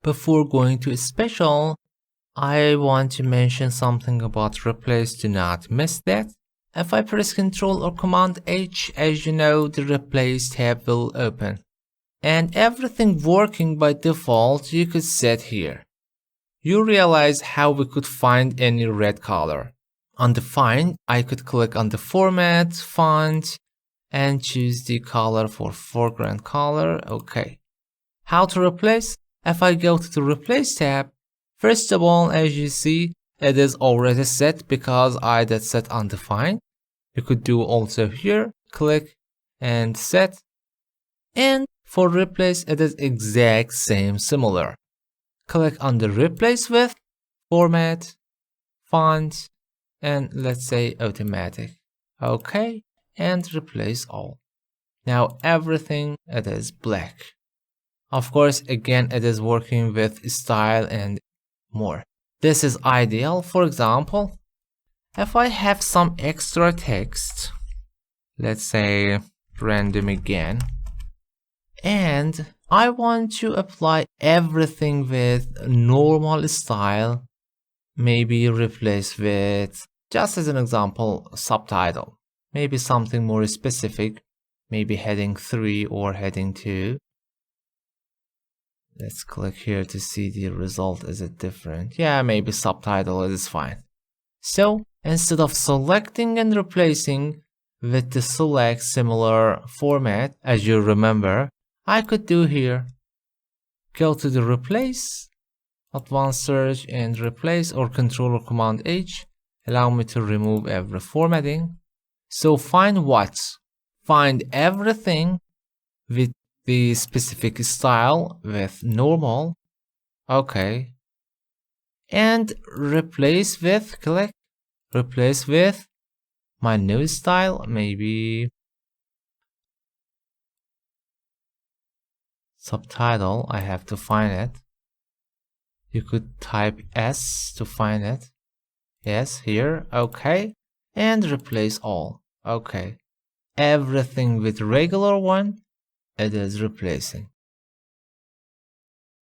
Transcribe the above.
Before going to special, I want to mention something about replace. Do not miss that. If I press Ctrl or Command H, as you know, the replace tab will open. And everything working by default you could set here. You realize how we could find any red color. On the find, I could click on the format, font, and choose the color for foreground color. Okay. How to replace? If I go to the replace tab, first of all, as you see, it is already set because I did set undefined. You could do also here, click and set. And for replace, it is exact same similar. Click on the replace with, format, font, and let's say automatic. Okay, and replace all. Now everything, it is black. Of course, again, it is working with style and more. This is ideal. For example, if I have some extra text, let's say random again, and I want to apply everything with normal style, maybe replace with, just as an example, subtitle, maybe something more specific, maybe heading 3 or heading 2. Let's click here to see the result. Is it different? Yeah, maybe subtitle is fine. So instead of selecting and replacing with the select similar format, as you remember, I could do here. Go to the replace, advanced search and replace, or Ctrl or Command H. Allow me to remove every formatting. So find what? Find everything with the specific style with normal. Okay. And replace with, click, replace with my new style, maybe subtitle. I have to find it. You could type S to find it. Yes, here. Okay. And replace all. Okay. Everything with regular one, it is replacing.